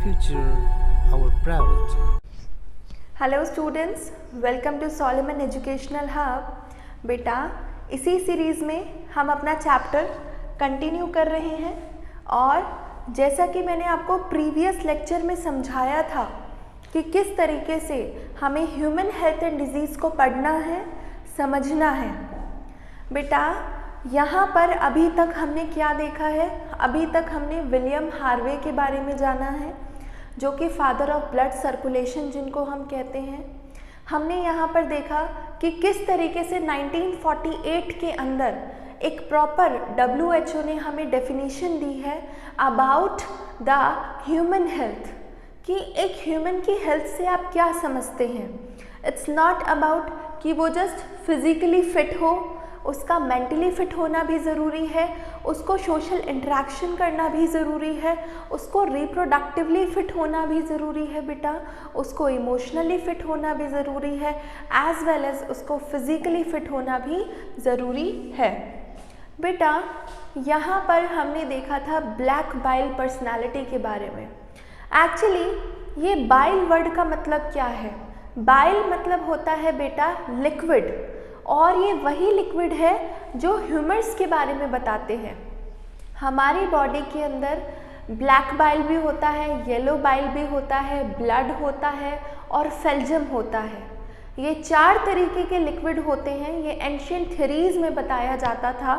future our priority. Hello students, welcome to Solomon Educational Hub. बेटा, इसी series में हम अपना चैप्टर कंटिन्यू कर रहे हैं और जैसा कि मैंने आपको प्रीवियस लेक्चर में समझाया था कि किस तरीके से हमें ह्यूमन हेल्थ एंड डिजीज़ को पढ़ना है, समझना है। बेटा, यहाँ पर अभी तक हमने क्या देखा है? अभी तक हमने विलियम हार्वे के बारे में जाना है, जो कि फादर ऑफ ब्लड सर्कुलेशन जिनको हम कहते हैं। हमने यहाँ पर देखा कि किस तरीके से 1948 के अंदर एक प्रॉपर WHO ने हमें डेफिनेशन दी है अबाउट द ह्यूमन हेल्थ, कि एक ह्यूमन की हेल्थ से आप क्या समझते हैं। इट्स नॉट अबाउट कि वो जस्ट फिजिकली फिट हो, उसका मेंटली फिट होना भी ज़रूरी है, उसको सोशल इंटरेक्शन करना भी ज़रूरी है, उसको रिप्रोडक्टिवली फिट होना भी ज़रूरी है बेटा, उसको इमोशनली फिट होना भी ज़रूरी है, एज वेल एज उसको फिज़िकली फिट होना भी ज़रूरी है। बेटा, यहाँ पर हमने देखा था ब्लैक बाइल पर्सनालिटी के बारे में। एक्चुअली ये बाइल वर्ड का मतलब क्या है? बाइल मतलब होता है बेटा लिक्विड, और ये वही लिक्विड है जो ह्यूमर्स के बारे में बताते हैं। हमारी बॉडी के अंदर ब्लैक बाइल भी होता है, येलो बाइल भी होता है, ब्लड होता है और फेल्जम होता है। ये 4 तरीके के लिक्विड होते हैं। ये एंशिएंट थ्योरीज में बताया जाता था।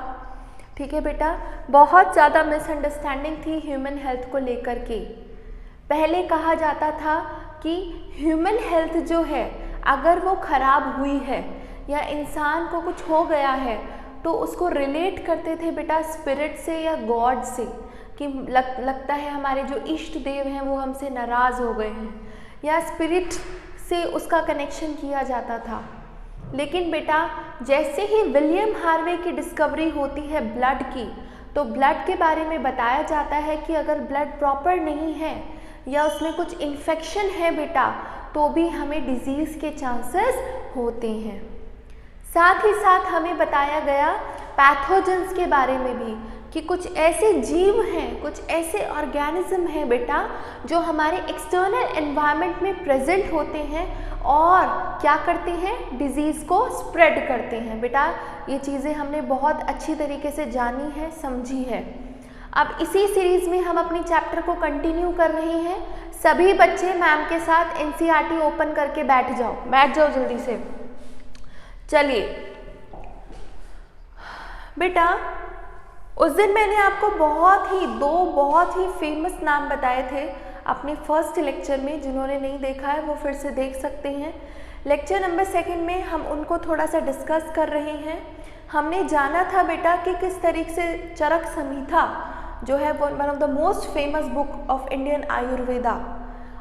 ठीक है बेटा, बहुत ज़्यादा मिसअंडरस्टैंडिंग थी ह्यूमन हेल्थ को लेकर के। पहले कहा जाता था कि ह्यूमन हेल्थ जो है अगर वो ख़राब हुई है या इंसान को कुछ हो गया है तो उसको रिलेट करते थे बेटा स्पिरिट से या गॉड से, कि लगता है हमारे जो इष्ट देव हैं वो हमसे नाराज़ हो गए हैं, या स्पिरिट से उसका कनेक्शन किया जाता था। लेकिन बेटा, जैसे ही विलियम हार्वे की डिस्कवरी होती है ब्लड की, तो ब्लड के बारे में बताया जाता है कि अगर ब्लड प्रॉपर नहीं है या उसमें कुछ इन्फेक्शन है बेटा, तो भी हमें डिजीज़ के चांसेस होते हैं। साथ ही साथ हमें बताया गया पैथोजेंस के बारे में भी, कि कुछ ऐसे जीव हैं, कुछ ऐसे ऑर्गेनिज्म हैं बेटा जो हमारे एक्सटर्नल एनवायरनमेंट में प्रेजेंट होते हैं और क्या करते हैं? डिजीज़ को स्प्रेड करते हैं। बेटा, ये चीज़ें हमने बहुत अच्छी तरीके से जानी है, समझी है। अब इसी सीरीज़ में हम अपनी चैप्टर को कंटिन्यू कर रहे हैं। सभी बच्चे मैम के साथ NCERT ओपन करके बैठ जाओ जल्दी से। चलिए बेटा, उस दिन मैंने आपको दो बहुत ही फेमस नाम बताए थे अपने फर्स्ट लेक्चर में। जिन्होंने नहीं देखा है वो फिर से देख सकते हैं। लेक्चर नंबर 2 में हम उनको थोड़ा सा डिस्कस कर रहे हैं। हमने जाना था बेटा कि किस तरीके से चरक संहिता जो है वो one of the most famous book of Indian Ayurveda,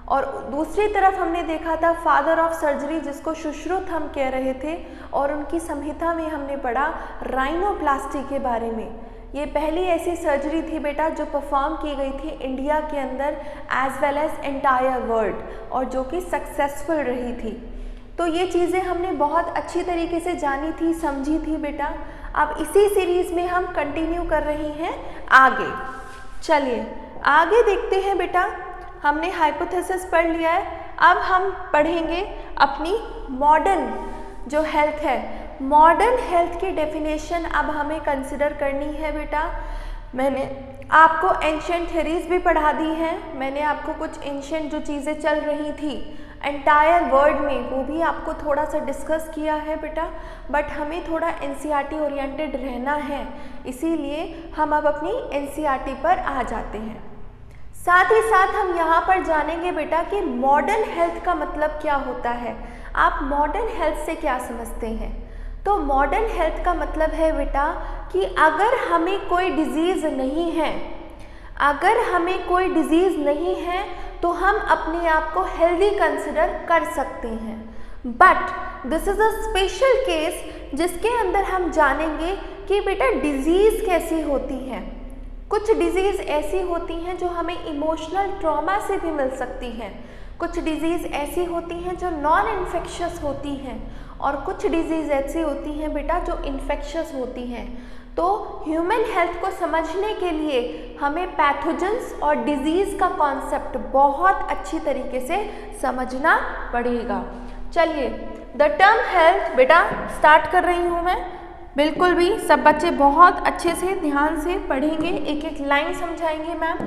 और दूसरी तरफ हमने देखा था फादर ऑफ सर्जरी जिसको सुश्रुत हम कह रहे थे, और उनकी संहिता में हमने पढ़ा राइनोप्लास्टी के बारे में। ये पहली ऐसी सर्जरी थी बेटा जो परफॉर्म की गई थी इंडिया के अंदर as well as entire world, और जो कि सक्सेसफुल रही थी। तो ये चीज़ें हमने बहुत अच्छी तरीके से जानी थी, समझी थी बेटा। अब इसी सीरीज़ में हम कंटिन्यू कर रहे हैं आगे। चलिए आगे देखते हैं बेटा। हमने हाइपोथेसिस पढ़ लिया है, अब हम पढ़ेंगे अपनी मॉडर्न जो हेल्थ है। मॉडर्न हेल्थ की डेफिनेशन अब हमें कंसिडर करनी है बेटा। मैंने आपको एंशिएंट थ्योरीज भी पढ़ा दी हैं, मैंने आपको कुछ एंशिएंट जो चीज़ें चल रही थी एंटायर वर्ल्ड में वो भी आपको थोड़ा सा डिस्कस किया है बेटा। बट हमें थोड़ा NCERT ओरिएंटेड रहना है, इसीलिए हम अब अपनी NCERT पर आ जाते हैं। साथ ही साथ हम यहाँ पर जानेंगे बेटा कि मॉडर्न हेल्थ का मतलब क्या होता है। आप मॉडर्न हेल्थ से क्या समझते हैं? तो मॉडर्न हेल्थ का मतलब है बेटा कि अगर हमें कोई डिजीज़ नहीं है, तो हम अपने आप को हेल्दी कंसिडर कर सकते हैं। But this is a special case जिसके अंदर हम जानेंगे कि बेटा डिजीज़ कैसी होती है। कुछ डिजीज़ ऐसी होती हैं जो हमें इमोशनल ट्रॉमा से भी मिल सकती हैं, कुछ डिजीज़ ऐसी होती हैं जो नॉन इन्फेक्शियस होती हैं, और कुछ डिजीज़ ऐसी होती हैं बेटा जो इन्फेक्शियस होती हैं। तो ह्यूमन हेल्थ को समझने के लिए हमें पैथोजेंस और डिजीज़ का कॉन्सेप्ट बहुत अच्छी तरीके से समझना पड़ेगा। चलिए, द टर्म हेल्थ बेटा स्टार्ट कर रही हूँ मैं। बिल्कुल भी सब बच्चे बहुत अच्छे से ध्यान से पढ़ेंगे, एक एक लाइन समझाएंगे ma'am.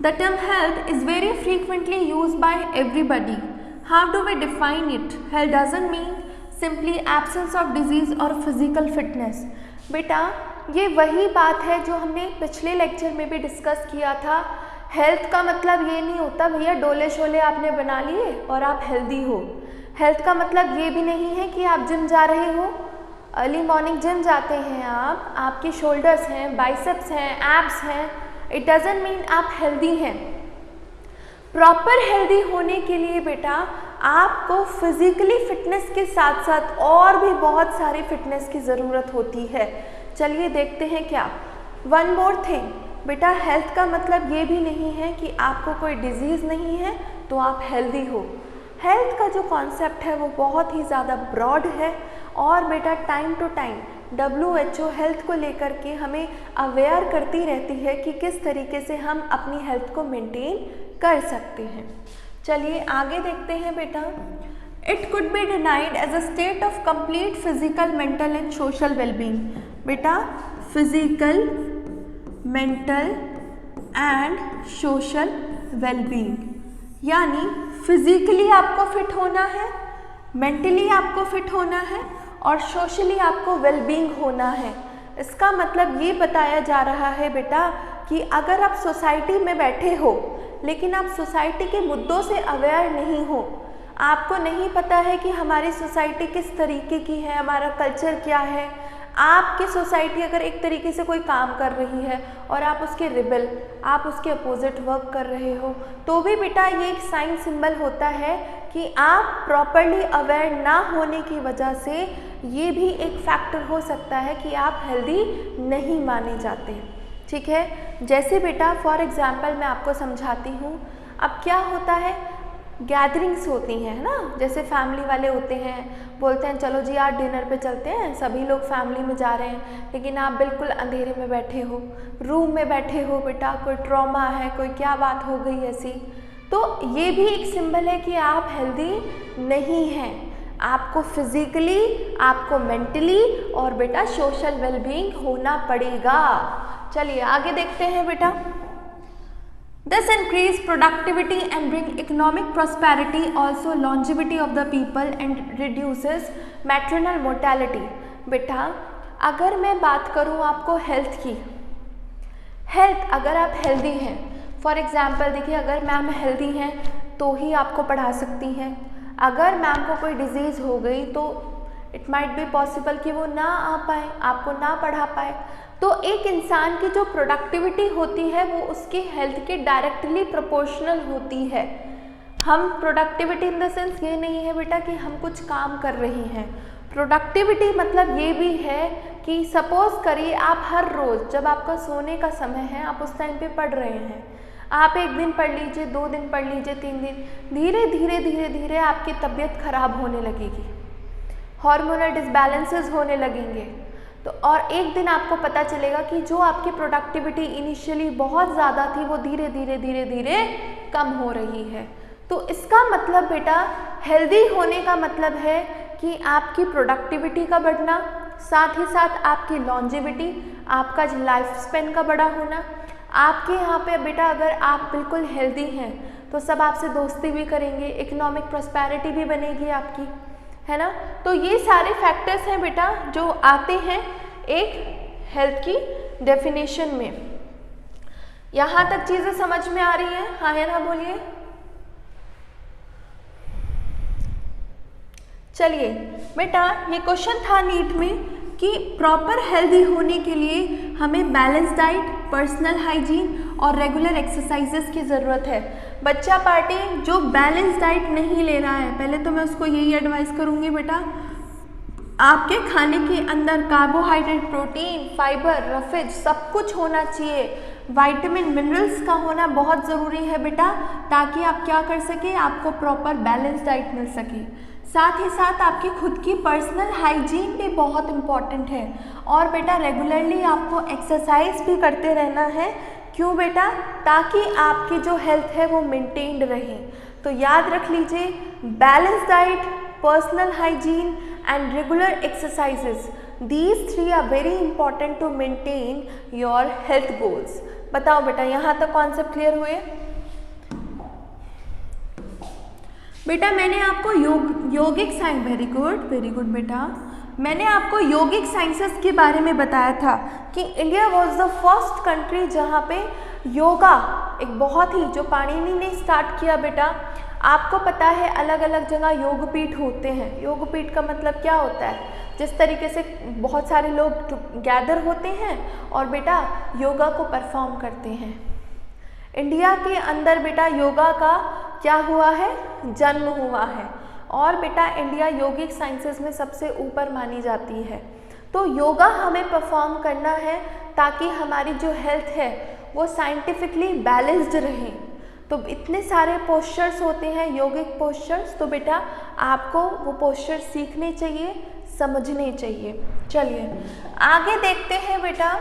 The term health is very frequently use by everybody. How do we define it? Health doesn't mean simply absence of disease और फिजिकल फिटनेस। बेटा ये वही बात है जो हमने पिछले लेक्चर में भी डिस्कस किया था। हेल्थ का मतलब ये नहीं होता भैया डोले शोले आपने बना लिए और आप हेल्दी हो। हेल्थ का मतलब ये भी नहीं है कि आप जिम जा रहे हो, अर्ली मॉर्निंग जिम जाते हैं आप, आपके शोल्डर्स हैं, बाइसेप्स हैं, एब्स हैं, इट डजंट मीन आप हेल्दी हैं। प्रॉपर हेल्दी होने के लिए बेटा आपको फिजिकली फिटनेस के साथ साथ और भी बहुत सारी फिटनेस की ज़रूरत होती है। चलिए देखते हैं क्या। वन मोर थिंग बेटा, हेल्थ का मतलब ये भी नहीं है कि आपको कोई डिजीज़ नहीं है तो आप हेल्दी हो। हेल्थ का जो कॉन्सेप्ट है वो बहुत ही ज़्यादा ब्रॉड है और बेटा time to time WHO health को लेकर के हमें अवेयर करती रहती है कि किस तरीके से हम अपनी हेल्थ को मेंटेन कर सकते हैं। चलिए आगे देखते हैं बेटा। It could be defined as a state of complete physical, mental and social wellbeing. बेटा physical, mental and social wellbeing, यानी फिजिकली आपको फिट होना है, मेंटली आपको फिट होना है और सोशली आपको वेलबींग होना है। इसका मतलब ये बताया जा रहा है बेटा कि अगर आप सोसाइटी में बैठे हो लेकिन आप सोसाइटी के मुद्दों से अवेयर नहीं हो, आपको नहीं पता है कि हमारी सोसाइटी किस तरीके की है, हमारा कल्चर क्या है, आपकी सोसाइटी अगर एक तरीके से कोई काम कर रही है और आप उसके रिबल, आप उसके अपोजिट वर्क कर रहे हो, तो भी बेटा ये एक साइन सिंबल होता है कि आप प्रॉपरली अवेयर ना होने की वजह से ये भी एक फैक्टर हो सकता है कि आप हेल्दी नहीं माने जाते हैं। ठीक है, जैसे बेटा फॉर एग्जांपल मैं आपको समझाती हूँ। अब क्या होता है, गैदरिंग्स होती हैं ना, जैसे फैमिली वाले होते हैं, बोलते हैं चलो जी आज डिनर पे चलते हैं, सभी लोग फैमिली में जा रहे हैं लेकिन आप बिल्कुल अंधेरे में बैठे हो, रूम में बैठे हो बेटा, कोई ट्रॉमा है, कोई क्या बात हो गई ऐसी, तो ये भी एक सिंबल है कि आप हेल्दी नहीं हैं। आपको फिजिकली, आपको मेंटली और बेटा सोशल वेलबींग होना पड़ेगा। चलिए आगे देखते हैं बेटा। This increase productivity and bring economic prosperity, also longevity of the people and reduces maternal mortality। बेटा अगर मैं बात करूँ आपको हेल्थ की, हेल्थ अगर आप हेल्दी हैं, फॉर एग्जांपल देखिए अगर मैम हेल्दी हैं तो ही आपको पढ़ा सकती हैं। अगर मैम को कोई डिजीज़ हो गई तो इट माइट बी पॉसिबल कि वो ना आ पाए, आपको ना पढ़ा पाए। तो एक इंसान की जो प्रोडक्टिविटी होती है वो उसकी हेल्थ के डायरेक्टली प्रोपोर्शनल होती है। हम प्रोडक्टिविटी इन द सेंस ये नहीं है बेटा कि हम कुछ काम कर रहे हैं। प्रोडक्टिविटी मतलब ये भी है कि सपोज़ करिए आप हर रोज़ जब आपका सोने का समय है आप उस टाइम पे पढ़ रहे हैं, आप एक दिन पढ़ लीजिए, 2 दिन पढ़ लीजिए, 3 दिन, धीरे धीरे धीरे धीरे आपकी तबीयत खराब होने लगेगी, हार्मोनल डिसबैलेंसेस होने लगेंगे। तो और एक दिन आपको पता चलेगा कि जो आपकी प्रोडक्टिविटी इनिशियली बहुत ज़्यादा थी वो धीरे धीरे धीरे धीरे कम हो रही है। तो इसका मतलब बेटा हेल्दी होने का मतलब है कि आपकी प्रोडक्टिविटी का बढ़ना, साथ ही साथ आपकी लॉन्जेविटी, आपका लाइफ स्पेन का बड़ा होना। आपके यहाँ पे बेटा अगर आप बिल्कुल हेल्दी हैं तो सब आपसे दोस्ती भी करेंगे, इकोनॉमिक प्रॉस्पेरिटी भी बनेगी आपकी, है ना। तो ये सारे फैक्टर्स हैं बेटा जो आते हैं एक हेल्थ की डेफिनेशन में। यहाँ तक चीज़ें समझ में आ रही हैं? हाँ या ना बोलिए। चलिए बेटा ये क्वेश्चन था नीट में कि प्रॉपर हेल्दी होने के लिए हमें बैलेंस डाइट, पर्सनल हाइजीन और रेगुलर एक्सरसाइजेस की ज़रूरत है। बच्चा पार्टी जो बैलेंस डाइट नहीं ले रहा है, पहले तो मैं उसको यही एडवाइस करूँगी बेटा आपके खाने के अंदर कार्बोहाइड्रेट, प्रोटीन, फाइबर, रफेज सब कुछ होना चाहिए। विटामिन, मिनरल्स का होना बहुत ज़रूरी है बेटा, ताकि आप क्या कर सके, आपको प्रॉपर बैलेंस डाइट मिल सके। साथ ही साथ आपकी खुद की पर्सनल हाइजीन भी बहुत इम्पॉर्टेंट है। और बेटा रेगुलरली आपको एक्सरसाइज भी करते रहना है। क्यों बेटा? ताकि आपकी जो हेल्थ है वो मेंटेन्ड रहे। तो याद रख लीजिए, balance diet, personal hygiene and regular exercises, these three are very important to maintain your health goals। बताओ बेटा, यहाँ तक कॉन्सेप्ट क्लियर हुए? बेटा मैंने आपको योगिक साइंस, वेरी गुड बेटा, मैंने आपको योगिक साइंसेस के बारे में बताया था कि India was the first country जहाँ पे योगा एक बहुत ही, जो पाणिनि ने स्टार्ट किया बेटा। आपको पता है अलग अलग जगह योगपीठ होते हैं। योगपीठ का मतलब क्या होता है? जिस तरीके से बहुत सारे लोग गैदर होते हैं और बेटा योगा को परफॉर्म करते हैं। इंडिया के अंदर बेटा योगा का क्या हुआ है? जन्म हुआ है। और बेटा इंडिया योगिक साइंसेस में सबसे ऊपर मानी जाती है। तो योगा हमें परफॉर्म करना है ताकि हमारी जो हेल्थ है वो साइंटिफिकली बैलेंस्ड रहे। तो इतने सारे पोस्चर्स होते हैं, योगिक पोस्चर्स, तो बेटा आपको वो पोस्चर सीखने चाहिए, समझने चाहिए। चलिए आगे देखते हैं बेटा।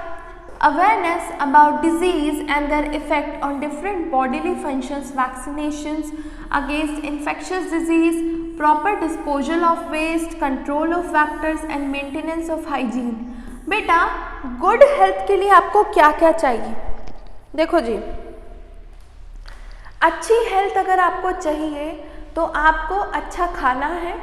Awareness about disease and their effect on different bodily functions, vaccinations against infectious disease, proper disposal of waste, control of factors and maintenance of hygiene. बेटा गुड हेल्थ के लिए आपको क्या क्या चाहिए? देखो जी, अच्छी हेल्थ अगर आपको चाहिए तो आपको अच्छा खाना है,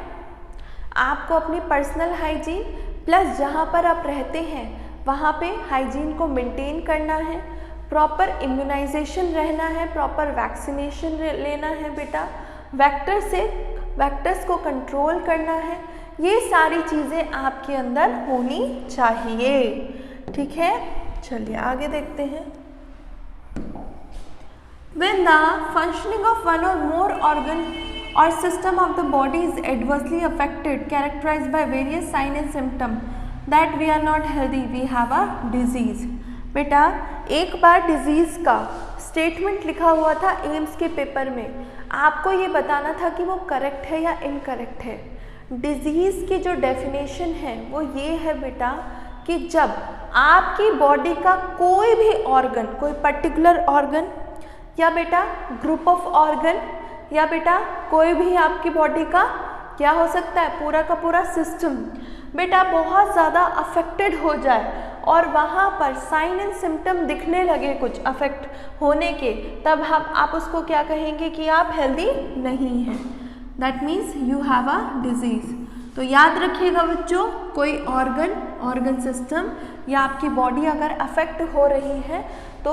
आपको अपनी पर्सनल हाइजीन प्लस जहाँ पर आप रहते हैं वहाँ पे हाइजीन को मेंटेन करना है, प्रॉपर इम्यूनाइजेशन रहना है, प्रॉपर वैक्सीनेशन लेना है बेटा, वेक्टर्स को कंट्रोल करना है। ये सारी चीज़ें आपके अंदर होनी चाहिए। ठीक है, चलिए आगे देखते हैं। When the functioning of one or more organ or system of the body is adversely affected, characterized by various signs and symptoms that we are not healthy, we have a disease। बेटा एक बार disease का statement लिखा हुआ था AIIMS के paper में, आपको ये बताना था कि वो करेक्ट है या इनकरेक्ट है। डिजीज़ की जो डेफिनेशन है वो ये है बेटा कि जब आपकी बॉडी का कोई भी ऑर्गन, कोई पर्टिकुलर ऑर्गन या बेटा ग्रुप ऑफ ऑर्गन या बेटा कोई भी आपकी बॉडी का क्या हो सकता है, पूरा का पूरा सिस्टम बेटा बहुत ज़्यादा अफेक्टेड हो जाए और वहाँ पर साइन एंड सिम्टम दिखने लगे कुछ अफेक्ट होने के, तब आप उसको क्या कहेंगे कि आप हेल्दी नहीं हैं। That means you have a disease. तो याद रखिएगा बच्चों, कोई ऑर्गन सिस्टम या आपकी बॉडी अगर अफेक्ट हो रही है तो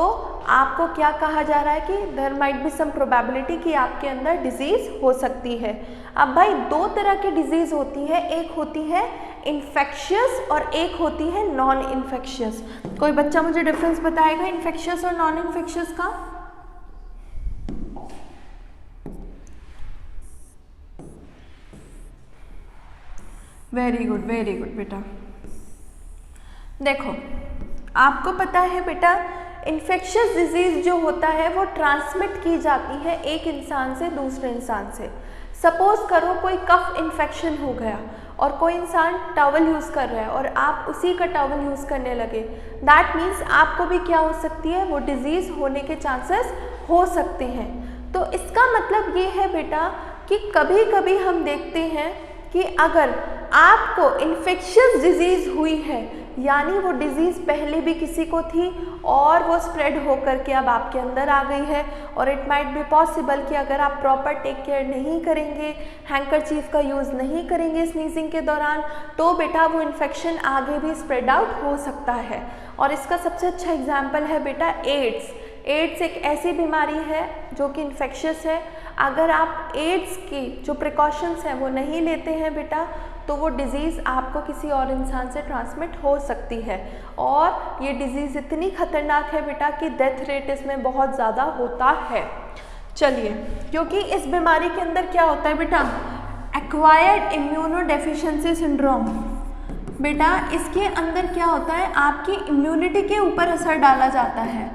आपको क्या कहा जा रहा है कि there might be some probability कि आपके अंदर डिजीज़ हो सकती है। अब भाई दो तरह की डिजीज़ होती है, एक होती है इन्फेक्शियस और एक होती है नॉन इन्फेक्शियस। कोई बच्चा मुझे डिफरेंस बताएगा इन्फेक्शियस और नॉन इन्फेक्शियस का? वेरी गुड बेटा। देखो आपको पता है बेटा इन्फेक्शियस डिजीज़ जो होता है वो ट्रांसमिट की जाती है एक इंसान से दूसरे इंसान से। सपोज करो कोई कफ इन्फेक्शन हो गया और कोई इंसान टॉवल यूज़ कर रहा है और आप उसी का टॉवल यूज़ करने लगे, दैट मीन्स आपको भी क्या हो सकती है, वो डिज़ीज़ होने के चांसेस हो सकते हैं। तो इसका मतलब ये है बेटा कि कभी कभी हम देखते हैं कि अगर आपको इन्फेक्शियस डिजीज़ हुई है यानी वो डिज़ीज़ पहले भी किसी को थी और वो स्प्रेड होकर के अब आपके अंदर आ गई है, और इट माइट बी पॉसिबल कि अगर आप प्रॉपर टेक केयर नहीं करेंगे, हैंकरचीफ का यूज़ नहीं करेंगे स्नीजिंग के दौरान, तो बेटा वो इन्फेक्शन आगे भी स्प्रेड आउट हो सकता है। और इसका सबसे अच्छा एग्जाम्पल है बेटा एड्स। एड्स एक ऐसी बीमारी है जो कि इन्फेक्शियस है। अगर आप एड्स की जो प्रिकॉशंस हैं वो नहीं लेते हैं बेटा तो वो डिज़ीज़ आपको किसी और इंसान से ट्रांसमिट हो सकती है, और ये डिज़ीज़ इतनी खतरनाक है बेटा कि डेथ रेट इसमें बहुत ज़्यादा होता है। चलिए, क्योंकि इस बीमारी के अंदर क्या होता है बेटा, एक्वायर्ड इम्यूनोडेफिशिएंसी सिंड्रोम। बेटा इसके अंदर क्या होता है, आपकी इम्यूनिटी के ऊपर असर डाला जाता है।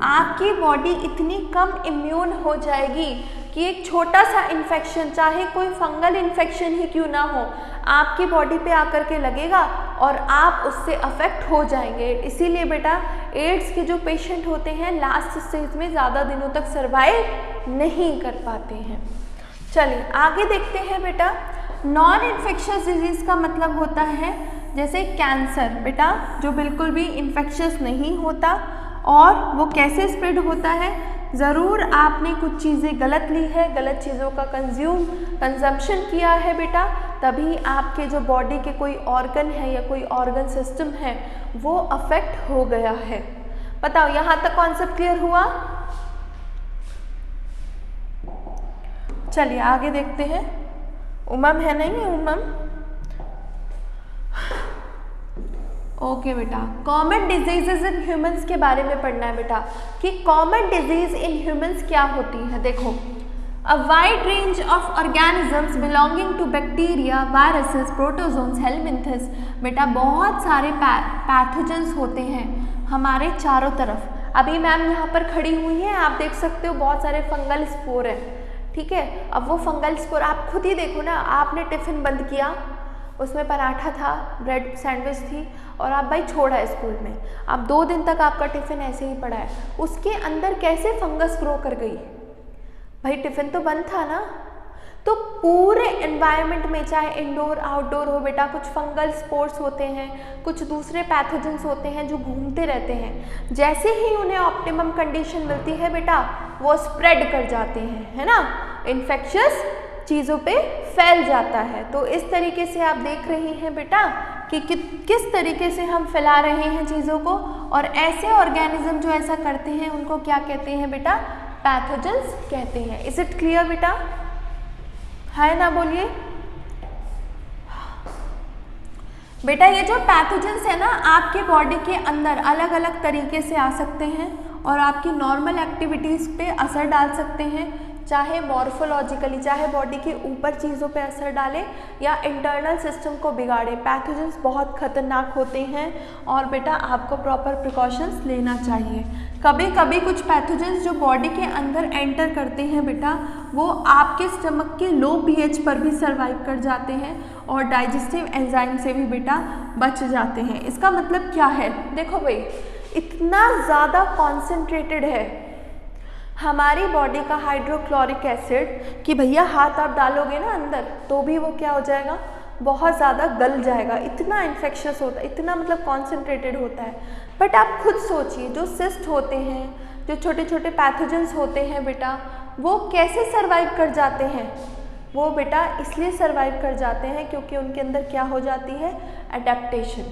आपकी बॉडी इतनी कम इम्यून हो जाएगी कि एक छोटा सा इन्फेक्शन, चाहे कोई फंगल इन्फेक्शन ही क्यों ना हो, आपकी बॉडी पे आकर के लगेगा और आप उससे अफेक्ट हो जाएंगे। इसीलिए बेटा एड्स के जो पेशेंट होते हैं लास्ट स्टेज में ज़्यादा दिनों तक सर्वाइव नहीं कर पाते हैं। चलिए आगे देखते हैं बेटा। नॉन इन्फेक्शियस डिजीज़ का मतलब होता है जैसे कैंसर बेटा, जो बिल्कुल भी इन्फेक्शियस नहीं होता। और वो कैसे स्प्रेड होता है, ज़रूर आपने कुछ चीज़ें गलत ली है, गलत चीज़ों का कंजम्पशन किया है बेटा, तभी आपके जो बॉडी के कोई ऑर्गन है या कोई ऑर्गन सिस्टम है वो अफेक्ट हो गया है। बताओ यहाँ तक कॉन्सेप्ट क्लियर हुआ? चलिए आगे देखते हैं। उमम है नहीं, उमम ओके बेटा। कॉमन डिजीजेज इन ह्यूमंस के बारे में पढ़ना है बेटा कि कॉमन डिजीज इन ह्यूमंस क्या होती है। देखो, a wide range of organisms belonging to bacteria, viruses, protozoans, helminths. बेटा बहुत सारे पैथोजेंस होते हैं हमारे चारों तरफ। अभी मैम यहाँ पर खड़ी हुई हैं, आप देख सकते हो बहुत सारे फंगल स्पोर हैं, ठीक है। अब वो फंगल स्पोर आप खुद ही देखो ना, आपने टिफ़िन बंद किया, उसमें पराठा था, ब्रेड सैंडविच थी और आप भाई छोड़ा है स्कूल में, अब 2 दिन तक आपका टिफ़िन ऐसे ही पड़ा है, उसके अंदर कैसे फंगस ग्रो कर गई? भाई टिफ़िन तो बंद था ना। तो पूरे एनवायरनमेंट में चाहे इंडोर आउटडोर हो बेटा, कुछ फंगल स्पोर्स होते हैं, कुछ दूसरे पैथोजेंस होते हैं जो घूमते रहते हैं। जैसे ही उन्हें ऑप्टिमम कंडीशन मिलती है बेटा, वो स्प्रेड कर जाते हैं, है ना, इन्फेक्शियस चीज़ों पे फैल जाता है। तो इस तरीके से आप देख रही हैं बेटा कि किस तरीके से हम फैला रहे हैं चीज़ों को, और ऐसे ऑर्गेनिज्म जो ऐसा करते हैं उनको क्या कहते हैं बेटा? पैथोजेंस कहते हैं। इज इट क्लियर बेटा? है ना, बोलिए बेटा। ये जो पैथोजेंस है ना, आपके बॉडी के अंदर अलग अलग तरीके से आ सकते हैं और आपकी नॉर्मल एक्टिविटीज़ पे असर डाल सकते हैं, चाहे मॉर्फोलॉजिकली, चाहे बॉडी के ऊपर चीज़ों पे असर डाले या इंटरनल सिस्टम को बिगाड़े। पैथोजेंस बहुत खतरनाक होते हैं और बेटा आपको प्रॉपर प्रिकॉशंस लेना चाहिए। कभी कभी कुछ पैथोजेंस जो बॉडी के अंदर एंटर करते हैं बेटा, वो आपके स्टमक के लो पीएच पर भी सर्वाइव कर जाते हैं और डाइजेस्टिव एंजाइम से भी बेटा बच जाते हैं। इसका मतलब क्या है? देखो भाई, इतना ज़्यादा कॉन्सेंट्रेटेड है हमारी बॉडी का हाइड्रोक्लोरिक एसिड कि भैया हाथ आप डालोगे ना अंदर तो भी वो क्या हो जाएगा, बहुत ज़्यादा गल जाएगा। इतना इन्फेक्शियस होता है, इतना मतलब कॉन्सेंट्रेटेड होता है। बट आप खुद सोचिए, जो सिस्ट होते हैं, जो छोटे छोटे पैथोजेंस होते हैं बेटा, वो कैसे सर्वाइव कर जाते हैं? वो बेटा इसलिए सर्वाइव कर जाते हैं क्योंकि उनके अंदर क्या हो जाती है? एडेप्टेशन।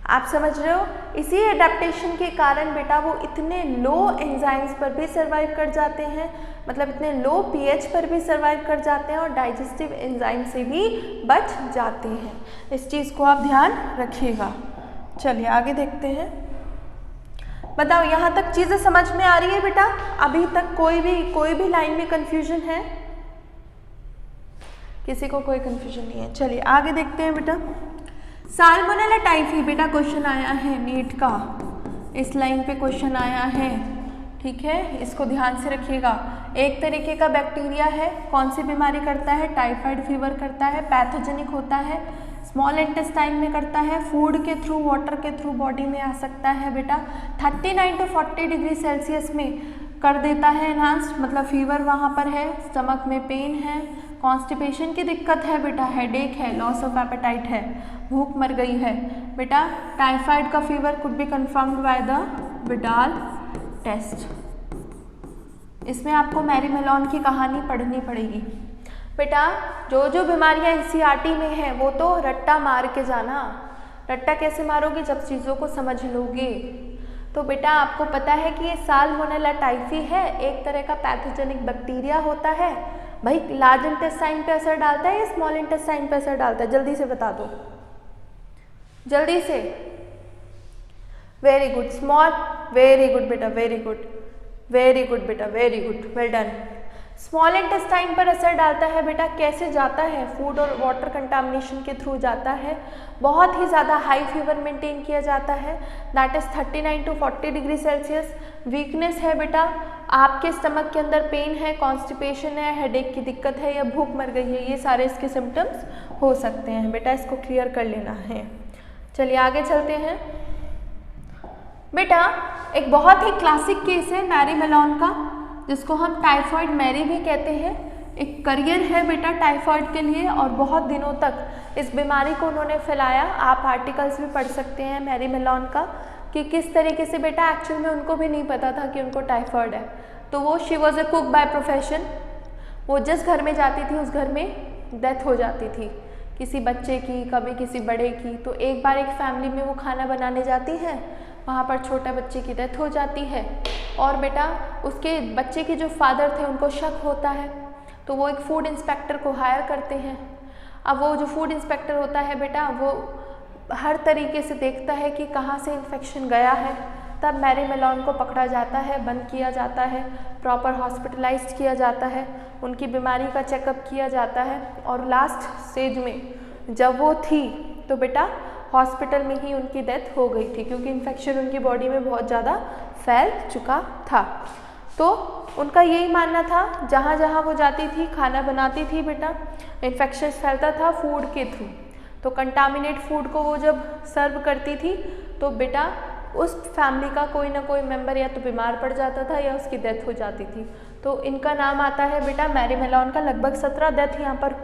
आप समझ रहे हो? इसी एडेप्टेशन के कारण बेटा वो इतने लो एंजाइम्स पर भी सर्वाइव कर जाते हैं, मतलब इतने लो पीएच पर भी सर्वाइव कर जाते हैं और डाइजेस्टिव एंजाइम से भी बच जाते हैं। इस चीज़ को आप ध्यान रखिएगा। चलिए आगे देखते हैं। बताओ यहाँ तक चीज़ें समझ में आ रही है बेटा? अभी तक कोई भी लाइन में कन्फ्यूजन है? किसी को कोई कन्फ्यूजन नहीं है? चलिए आगे देखते हैं बेटा। साल्मोनेला टाइफी बेटा क्वेश्चन आया है नीट का, इस लाइन पे क्वेश्चन आया है, ठीक है, इसको ध्यान से रखिएगा। एक तरीके का बैक्टीरिया है, कौन सी बीमारी करता है? टाइफाइड फीवर करता है, पैथोजेनिक होता है, स्मॉल इंटेस्टाइन में करता है, फूड के थ्रू, वाटर के थ्रू बॉडी में आ सकता है बेटा। 39 to 40 डिग्री सेल्सियस में कर देता है एनहांस्ड, मतलब फीवर वहाँ पर है, स्टमक में पेन है, कॉन्स्टिपेशन की दिक्कत है बेटा, हेडेक है, लॉस ऑफ एपेटाइट है, भूख मर गई है बेटा। टाइफाइड का fever could be confirmed by the Widal test. इसमें आपको मैरी मेलोन की कहानी पढ़नी पड़ेगी बेटा। जो जो बीमारियां एनसीईआरटी में है वो तो रट्टा मार के जाना। रट्टा कैसे मारोगे? जब चीज़ों को समझ लोगे। तो बेटा आपको पता है कि ये साल्मोनेला टाइफी है, एक तरह का पैथोजेनिक बैक्टीरिया होता है। भाई लार्ज इंटेस्टाइन पे असर डालता है या स्मॉल इंटेस्टाइन पे असर डालता है? जल्दी से बता दो, जल्दी से। Very good, small, very good बेटा, वेरी गुड, वेरी गुड बेटा, very good, well done. Small intestine पर असर डालता है बेटा, कैसे जाता है? फूड और वाटर कंटामिनेशन के थ्रू जाता है। बहुत ही ज़्यादा हाई फीवर मेंटेन किया जाता है, that is 39 to 40 degree Celsius. Weakness है बेटा, आपके स्टमक के अंदर पेन है, कॉन्स्टिपेशन है, हेडेक की दिक्कत है या भूख मर गई है, ये सारे इसके सिम्टम्स हो सकते हैं। बेटा इसको क्लियर कर लेना है। चलिए आगे चलते हैं। बेटा एक बहुत ही क्लासिक केस है मैरी मेलोन का, जिसको हम टाइफॉइड मैरी भी कहते हैं। एक करियर है बेटा टाइफॉइड के लिए और बहुत दिनों तक इस बीमारी को उन्होंने फैलाया। आप आर्टिकल्स भी पढ़ सकते हैं मैरी मेलोन का कि किस तरीके से बेटा एक्चुअल में उनको भी नहीं पता था कि उनको टाइफॉइड है। तो वो she was a cook by profession. वो जिस घर में जाती थी उस घर में डेथ हो जाती थी, किसी बच्चे की, कभी किसी बड़े की। तो एक बार एक फैमिली में वो खाना बनाने जाती है, वहाँ पर छोटे बच्चे की डेथ हो जाती है और बेटा उसके बच्चे के जो फादर थे उनको शक होता है, तो वो एक फूड इंस्पेक्टर को हायर करते हैं। अब वो जो फूड इंस्पेक्टर होता है बेटा वो हर तरीके से देखता है कि कहाँ से इन्फेक्शन गया है। तब मैरी मेलोन को पकड़ा जाता है, बंद किया जाता है, प्रॉपर हॉस्पिटलाइज्ड किया जाता है, उनकी बीमारी का चेकअप किया जाता है और लास्ट स्टेज में जब वो थी तो बेटा हॉस्पिटल में ही उनकी डेथ हो गई थी, क्योंकि इन्फेक्शन उनकी बॉडी में बहुत ज़्यादा फैल चुका था। तो उनका यही मानना था, जहाँ जहाँ वो जाती थी खाना बनाती थी बेटा, इन्फेक्शन फैलता था फूड के थ्रू। तो कंटामिनेट फूड को वो जब सर्व करती थी तो बेटा उस फैमिली का कोई ना कोई मेंबर या तो बीमार पड़ जाता था या उसकी डेथ हो जाती थी। तो इनका नाम आता है बेटा मैरी मेलोन का। लगभग 17 डेथ यहाँ पर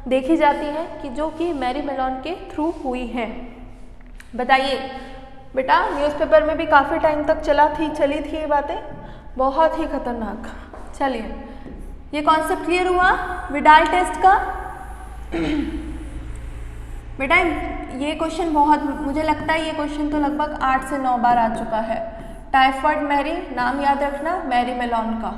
देखी जाती हैं कि जो कि मैरी मेलोन के थ्रू हुई हैं। बताइए बेटा न्यूज़पेपर में भी काफ़ी टाइम तक चली थी ये बातें, बहुत ही खतरनाक। चलिए ये कॉन्सेप्ट क्लियर हुआ विडाल टेस्ट का। बेटा ये क्वेश्चन बहुत, मुझे लगता है ये क्वेश्चन तो लगभग 8 से 9 बार आ चुका है। टाइफॉइड मैरी, नाम याद रखना मैरी मेलोन का,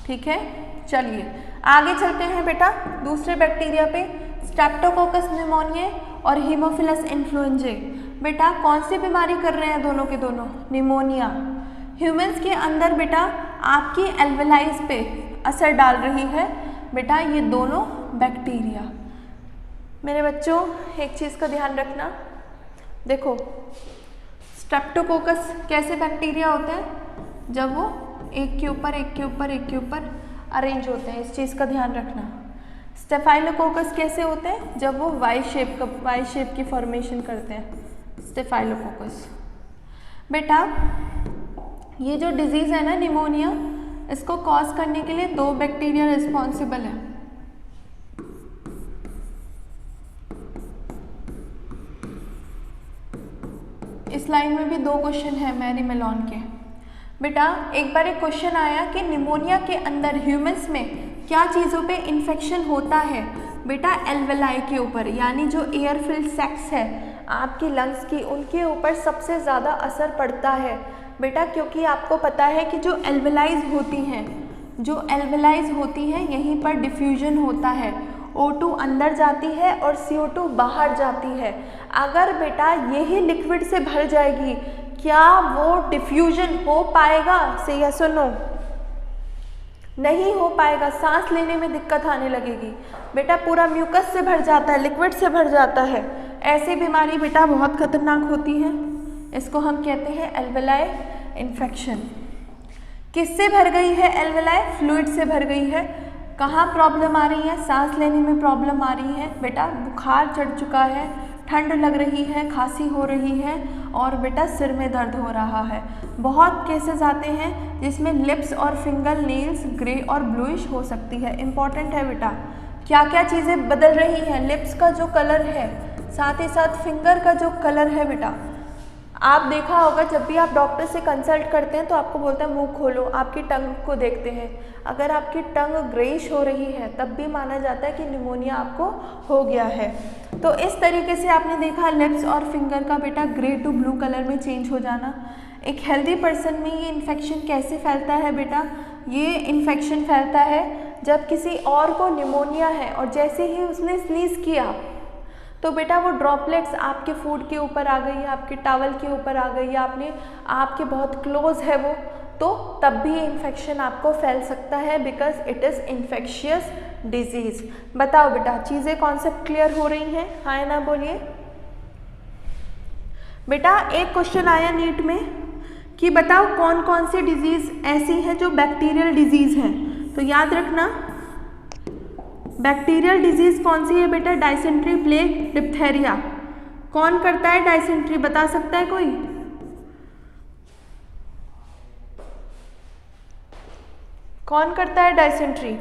ठीक है। चलिए आगे चलते हैं बेटा दूसरे बैक्टीरिया पे, स्ट्रेप्टोकोकस न्यूमोनिया और हीमोफिलस इन्फ्लुएंजाe। बेटा कौन सी बीमारी कर रहे हैं दोनों के दोनों? निमोनिया। ह्यूमंस के अंदर बेटा आपकी एल्वेलाइज पे असर डाल रही है बेटा ये दोनों बैक्टीरिया। मेरे बच्चों एक चीज़ का ध्यान रखना, देखो स्ट्रेप्टोकोकस कैसे बैक्टीरिया होते हैं? जब वो एक के ऊपर एक के ऊपर एक के ऊपर अरेंज होते हैं, इस चीज़ का ध्यान रखना। स्टेफाइलोकोकस कैसे होते हैं? जब वो वाई शेप की फॉर्मेशन करते हैं, स्टेफाइलोकोकस। बेटा ये जो डिजीज़ है ना निमोनिया, इसको कॉज करने के लिए 2 बैक्टीरिया रिस्पॉन्सिबल है। इस लाइन में भी 2 क्वेश्चन है मैरी मेलोन के। बेटा एक बार एक क्वेश्चन आया कि निमोनिया के अंदर ह्यूमंस में क्या चीज़ों पे इन्फेक्शन होता है? बेटा एल्वेलाई के ऊपर, यानी जो एयर फिल्ड सैक्स है आपकी लंग्स की, उनके ऊपर सबसे ज़्यादा असर पड़ता है बेटा, क्योंकि आपको पता है कि जो एल्वेलाइज होती हैं यहीं पर डिफ्यूजन होता है। O2 अंदर जाती है और CO2 बाहर जाती है। अगर बेटा यही लिक्विड से भर जाएगी, क्या वो डिफ्यूजन हो पाएगा? से यस और नो? नहीं हो पाएगा, सांस लेने में दिक्कत आने लगेगी। बेटा पूरा म्यूकस से भर जाता है, लिक्विड से भर जाता है। ऐसी बीमारी बेटा बहुत खतरनाक होती है, इसको हम कहते हैं एल्वेलाई इन्फेक्शन। किससे भर गई है एल्वेलाई? फ्लूइड से भर गई है। कहाँ प्रॉब्लम आ रही है? सांस लेने में प्रॉब्लम आ रही है बेटा, बुखार चढ़ चुका है, ठंड लग रही है, खांसी हो रही है और बेटा सिर में दर्द हो रहा है। बहुत केसेस आते हैं जिसमें लिप्स और फिंगर नेल्स ग्रे और ब्लूइश हो सकती है। इम्पॉर्टेंट है बेटा, क्या क्या चीज़ें बदल रही हैं? लिप्स का जो कलर है, साथ ही साथ फिंगर का जो कलर है बेटा, आप देखा होगा जब भी आप डॉक्टर से कंसल्ट करते हैं तो आपको बोलता है मुंह खोलो, आपकी टंग को देखते हैं। अगर आपकी टंग ग्रेइश हो रही है तब भी माना जाता है कि निमोनिया आपको हो गया है। तो इस तरीके से आपने देखा लिप्स और फिंगर का बेटा ग्रे टू ब्लू कलर में चेंज हो जाना। एक हेल्दी पर्सन में ये इन्फेक्शन कैसे फैलता है बेटा? ये इन्फेक्शन फैलता है जब किसी और को निमोनिया है और जैसे ही उसने स्नीज किया तो बेटा वो ड्रॉपलेट्स आपके फूड के ऊपर आ गई, आपके टॉवल के ऊपर आ गई, आपके बहुत क्लोज है वो, तो तब भी इन्फेक्शन आपको फैल सकता है, because it is infectious disease. बताओ बेटा चीज़ें कॉन्सेप्ट क्लियर हो रही हैं? हाँ या ना बोलिए। बेटा एक क्वेश्चन आया नीट में कि बताओ कौन कौन सी डिजीज़ ऐसी हैं जो बैक्टीरियल डिजीज़ हैं। तो याद रखना, बैक्टीरियल डिजीज़ कौन सी है बेटा? Dysentery, plague, diphtheria. कौन करता है डायसेंट्री, बता सकता है कोई? कौन करता है डायसेंट्री?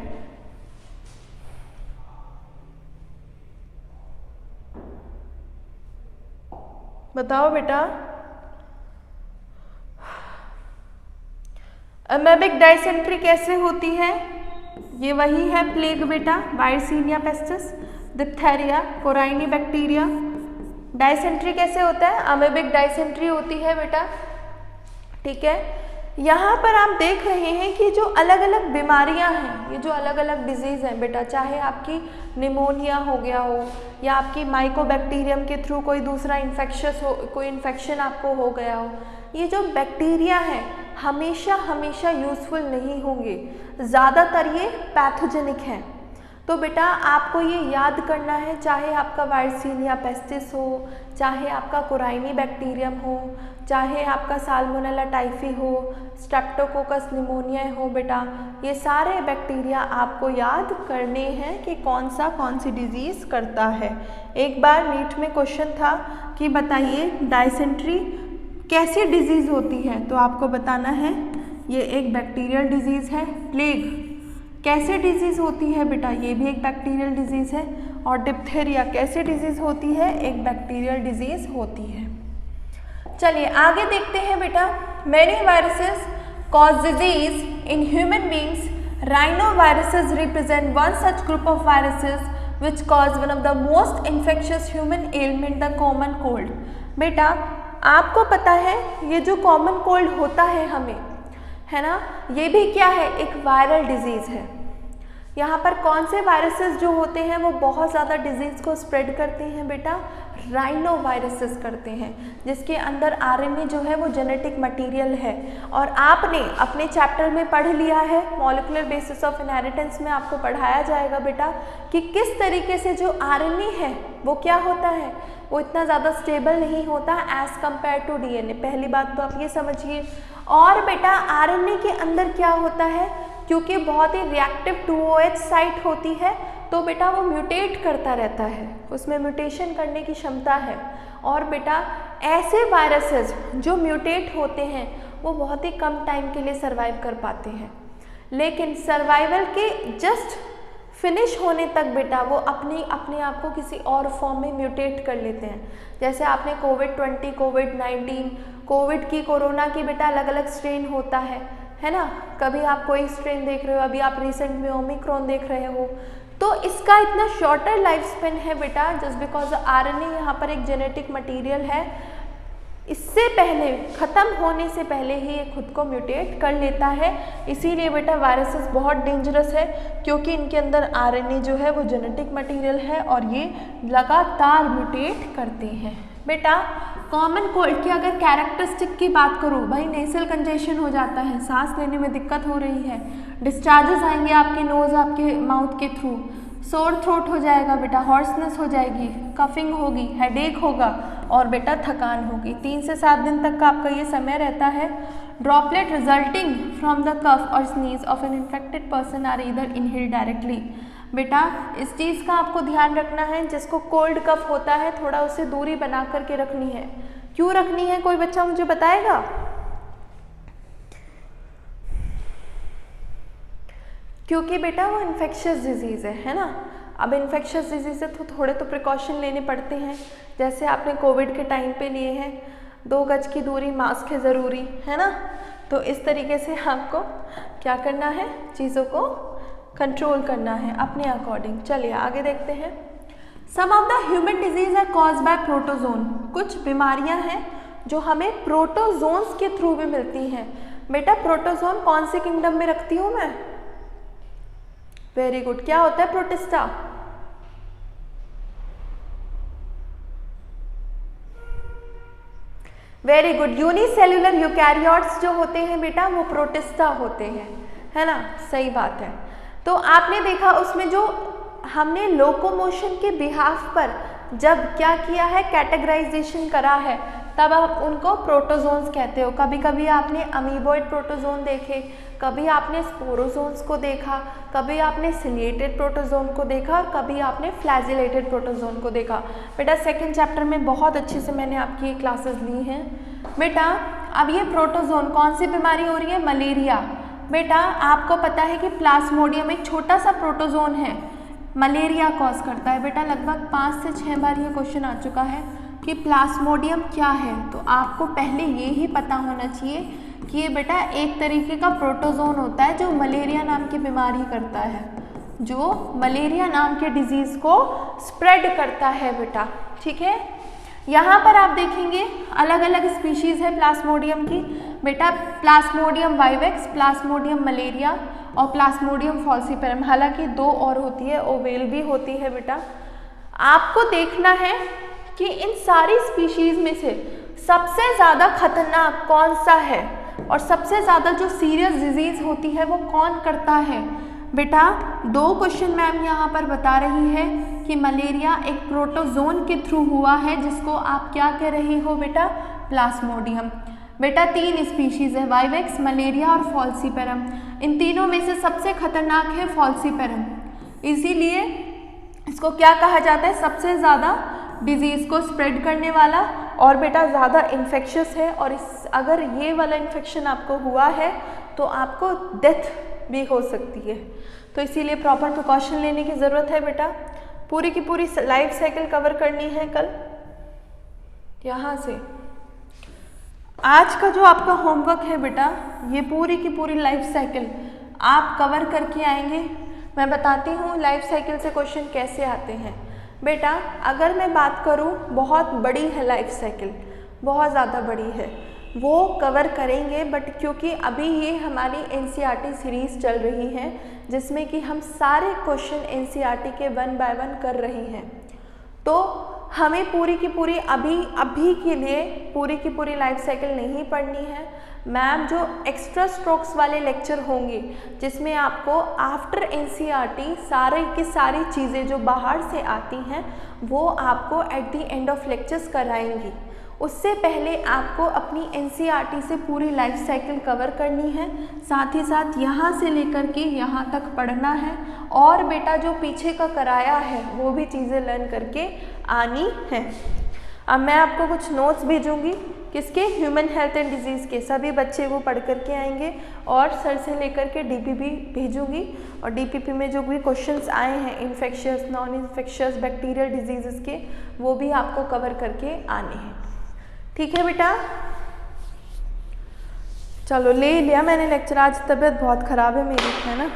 बताओ बेटा। अमेबिक डायसेंट्री कैसे होती है? ये वही है प्लेग बेटा, वायरसीनिया पेस्टिस, डिप्थेरिया, कोराइनी बैक्टीरिया। डायसेंट्री कैसे होता है? अमेबिक डायसेंट्री होती है बेटा, ठीक है। यहाँ पर आप देख रहे हैं कि जो अलग अलग बीमारियाँ हैं, ये जो अलग अलग डिजीज़ हैं बेटा, चाहे आपकी निमोनिया हो गया हो या आपकी माइकोबैक्टीरियम के थ्रू कोई दूसरा इन्फेक्शस हो, कोई इन्फेक्शन आपको हो गया हो, ये जो बैक्टीरिया हैं हमेशा यूज़फुल नहीं होंगे, ज़्यादातर ये पैथोजेनिक हैं। तो बेटा आपको ये याद करना है, चाहे आपका वायरसीनिया पेस्टिस हो, चाहे आपका कोराइनी बैक्टीरियम हो, चाहे आपका साल्मोनेला टाइफी हो, स्ट्रेप्टोकोकस निमोनिया हो बेटा, ये सारे बैक्टीरिया आपको याद करने हैं कि कौन सी डिजीज़ करता है। एक बार नीट में क्वेश्चन था कि बताइए डायसेंट्री कैसी डिजीज़ होती है, तो आपको बताना है ये एक बैक्टीरियल डिजीज़ है। प्लेग कैसे डिजीज़ होती है बेटा? ये भी एक बैक्टीरियल डिजीज़ है। और डिप्थेरिया कैसे डिजीज़ होती है? एक बैक्टीरियल डिजीज़ होती है। चलिए आगे देखते हैं बेटा। Many viruses cause disease in human beings. Rhinoviruses represent one such group of viruses which cause one of the most infectious human ailment, the common cold. बेटा आपको पता है ये जो कॉमन कोल्ड होता है हमें, है ना, ये भी क्या है? एक वायरल डिजीज़ है। यहाँ पर कौन से वायरसेस जो होते हैं वो बहुत ज़्यादा डिजीज़ को स्प्रेड करते हैं बेटा? राइनो वायरसेस करते हैं, जिसके अंदर आरएनए जो है वो जेनेटिक मटेरियल है। और आपने अपने चैप्टर में पढ़ लिया है, मॉलिक्यूलर बेसिस ऑफ इनहेरिटेंस में आपको पढ़ाया जाएगा बेटा कि किस तरीके से जो आरएनए है वो क्या होता है, वो इतना ज़्यादा स्टेबल नहीं होता एज़ कम्पेयर टू डीएनए। पहली बात तो आप ये समझिए। और बेटा आरएनए के अंदर क्या होता है, क्योंकि बहुत ही रिएक्टिव 2OH साइट होती है, तो बेटा वो म्यूटेट करता रहता है, उसमें म्यूटेशन करने की क्षमता है। और बेटा ऐसे वायरसेस जो म्यूटेट होते हैं वो बहुत ही कम टाइम के लिए सर्वाइव कर पाते हैं, लेकिन सर्वाइवल के जस्ट फिनिश होने तक बेटा वो अपने आप को किसी और फॉर्म में म्यूटेट कर लेते हैं। जैसे आपने कोविड-20, कोविड-19, कोविड की, कोरोना की बेटा अलग अलग स्ट्रेन होता है ना। कभी आप कोई स्ट्रेन देख रहे हो, अभी आप रिसेंट में ओमिक्रॉन देख रहे हो, तो इसका इतना शॉर्टर लाइफ स्पेन है बेटा जस्ट बिकॉज आरएनए यहाँ पर एक जेनेटिक मटेरियल है, इससे पहले ख़त्म होने से पहले ही ये खुद को म्यूटेट कर लेता है। इसीलिए बेटा वायरसेस बहुत डेंजरस है, क्योंकि इनके अंदर आरएनए जो है वो जेनेटिक मटेरियल है और ये लगातार म्यूटेट करते हैं। बेटा कॉमन कोल्ड की अगर कैरेक्टरिस्टिक की बात करूँ, भाई नेसल कंजेशन हो जाता है, सांस लेने में दिक्कत हो रही है, डिस्चार्जेस आएंगे आपके नोज़, आपके माउथ के थ्रू, सोर थ्रोट हो जाएगा बेटा, हॉर्सनेस हो जाएगी, कफिंग होगी, हेडेक होगा और बेटा थकान होगी। 3 से 7 दिन तक का आपका ये समय रहता है। Droplet resulting from the cough और sneeze of an infected person are either inhaled directly. बेटा इस चीज़ का आपको ध्यान रखना है, जिसको कोल्ड कफ होता है थोड़ा उससे दूरी बना करके रखनी है। क्यों रखनी है, कोई बच्चा मुझे बताएगा? क्योंकि बेटा वो इन्फेक्शियस डिजीज़ है ना। अब इन्फेक्शियस डिजीज़ है तो थोड़े तो प्रिकॉशन लेने पड़ते हैं, जैसे आपने कोविड के टाइम पे लिए हैं, 2 गज की दूरी, मास्क है ज़रूरी, है ना। तो इस तरीके से आपको क्या करना है, चीज़ों को कंट्रोल करना है अपने अकॉर्डिंग। चलिए आगे देखते हैं। Some of the human disease are cause by protozoan. कुछ बीमारियां हैं जो हमें प्रोटोजोन्स के थ्रू भी मिलती हैं। बेटा प्रोटोजोन कौन सी किंगडम में रखती हूँ मैं? वेरी गुड, क्या होता है protista? Very good, unicellular eukaryotes जो होते हैं बेटा वो प्रोटिस्टा होते हैं, है ना, सही बात है। तो आपने देखा उसमें जो हमने लोकोमोशन के बिहाफ पर जब क्या किया है, कैटेगराइजेशन करा है, तब आप उनको प्रोटोजोन्स कहते हो। कभी कभी आपने अमीबॉइड प्रोटोजोन देखे, कभी आपने स्पोरोजोन्स को देखा, कभी आपने सिलिएटेड प्रोटोजोन को देखा और कभी आपने फ्लैजिलेटेड प्रोटोजोन को देखा। बेटा सेकेंड चैप्टर में बहुत अच्छे से मैंने आपकी ये क्लासेस ली हैं। बेटा अब ये प्रोटोजोन कौन सी बीमारी हो रही है? मलेरिया। बेटा आपको पता है कि प्लाज्मोडियम एक छोटा सा प्रोटोजोन है, मलेरिया कॉज करता है। बेटा लगभग 5 से 6 बार ये क्वेश्चन आ चुका है कि प्लाज्मोडियम क्या है, तो आपको पहले ये ही पता होना चाहिए कि ये बेटा एक तरीके का प्रोटोजोन होता है जो मलेरिया नाम की बीमारी करता है, जो मलेरिया नाम के डिजीज़ को स्प्रेड करता है बेटा। ठीक है, यहाँ पर आप देखेंगे अलग अलग स्पीशीज़ है प्लाज्मोडियम की। बेटा प्लाज्मोडियम वाइवेक्स, प्लाज्मोडियम मलेरिया और प्लाज्मोडियम फॉल्सीपेरम, हालांकि 2 और होती है, ओवेल भी होती है। बेटा आपको देखना है कि इन सारी स्पीशीज़ में से सबसे ज़्यादा खतरनाक कौन सा है और सबसे ज़्यादा जो सीरियस डिजीज़ होती है वो कौन करता है। बेटा 2 क्वेश्चन मैम यहाँ पर बता रही है कि मलेरिया एक प्रोटोजोन के थ्रू हुआ है, जिसको आप क्या कह रही हो बेटा? प्लाज्मोडियम। बेटा 3 स्पीशीज़ है, वाइवेक्स, मलेरिया और फॉल्सीपेरम। इन तीनों में से सबसे खतरनाक है फॉल्सीपेरम, इसीलिए इसको क्या कहा जाता है? सबसे ज़्यादा डिजीज़ को स्प्रेड करने वाला और बेटा ज़्यादा इन्फेक्शियस है। और अगर ये वाला इन्फेक्शन आपको हुआ है तो आपको डेथ भी हो सकती है, तो इसीलिए प्रॉपर प्रिकॉशन लेने की ज़रूरत है। बेटा पूरी की पूरी लाइफ साइकिल कवर करनी है कल। यहाँ से आज का जो आपका होमवर्क है बेटा, ये पूरी की पूरी लाइफ साइकिल आप कवर करके आएंगे। मैं बताती हूँ लाइफ साइकिल से क्वेश्चन कैसे आते हैं। बेटा अगर मैं बात करूँ, बहुत बड़ी है लाइफ साइकिल, बहुत ज़्यादा बड़ी है, वो कवर करेंगे, बट क्योंकि अभी ये हमारी एनसीईआरटी सीरीज़ चल रही है जिसमें कि हम सारे क्वेश्चन एनसीईआरटी के 1 बाय 1 कर रहे हैं, तो हमें पूरी की पूरी अभी के लिए पूरी की पूरी लाइफ साइकिल नहीं पढ़नी है। मैम जो एक्स्ट्रा स्ट्रोक्स वाले लेक्चर होंगे जिसमें आपको आफ्टर एनसीईआरटी सारे की सारी चीज़ें जो बाहर से आती हैं वो आपको at the end of lectures कराएंगी। उससे पहले आपको अपनी एनसीईआरटी से पूरी लाइफ साइकिल कवर करनी है, साथ ही साथ यहाँ से लेकर के यहाँ तक पढ़ना है, और बेटा जो पीछे का कराया है वो भी चीज़ें लर्न करके आनी है। अब मैं आपको कुछ नोट्स भेजूँगी किसके? ह्यूमन हेल्थ एंड डिजीज़ के। सभी बच्चे वो पढ़ करके आएंगे और सर से लेकर के डीपीपी भेजूँगी, और डीपीपी में जो भी क्वेश्चंस आए हैं infectious, non infectious, bacterial disease के, वो भी आपको कवर करके आने हैं। ठीक है बेटा, चलो ले लिया मैंने लेक्चर। आज तबीयत बहुत ख़राब है मेरी, है ना,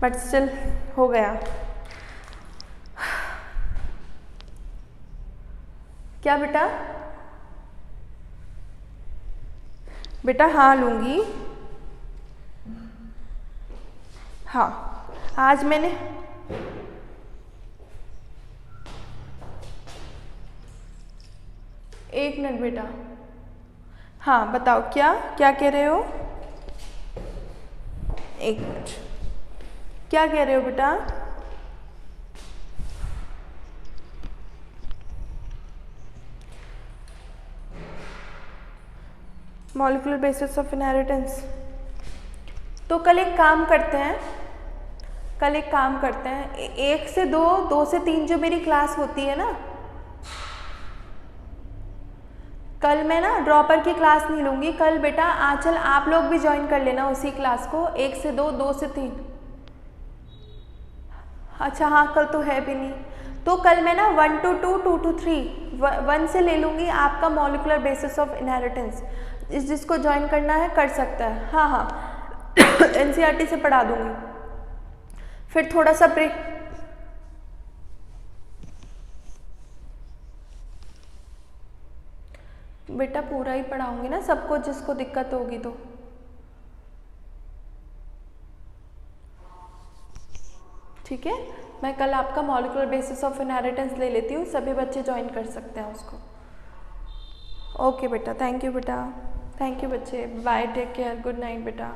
बट स्टिल हो गया। क्या बेटा? बेटा हाँ लूँगी। हाँ आज मैंने एक मिनट बेटा, हाँ बताओ क्या क्या कह रहे हो? एक मिनट, क्या कह रहे हो बेटा? Molecular basis of inheritance. तो कल एक काम करते हैं, 1 से 2, 2 से 3 जो मेरी क्लास होती है ना, कल मैं ना ड्रॉपर की क्लास नहीं लूँगी। कल बेटा आंचल आप लोग भी ज्वाइन कर लेना उसी क्लास को, 1 से 2, 2 से 3। अच्छा हाँ कल तो है भी नहीं, तो कल मैं ना 1 to 2, 2 to 3, 1 से ले लूँगी आपका मॉलिक्यूलर बेसिस ऑफ इनहेरिटेंस। जिसको ज्वाइन करना है कर सकता है। हाँ हाँ एनसीईआरटी से पढ़ा दूँगी। फिर थोड़ा सा ब्रेक, बेटा पूरा ही पढ़ाऊंगी ना सबको, जिसको दिक्कत होगी तो। ठीक है, मैं कल आपका मॉलिक्यूलर बेसिस ऑफ इनहेरिटेंस ले लेती हूँ, सभी बच्चे ज्वाइन कर सकते हैं उसको। ओके बेटा, थैंक यू बेटा, थैंक यू बच्चे, bye, take care, good night बेटा।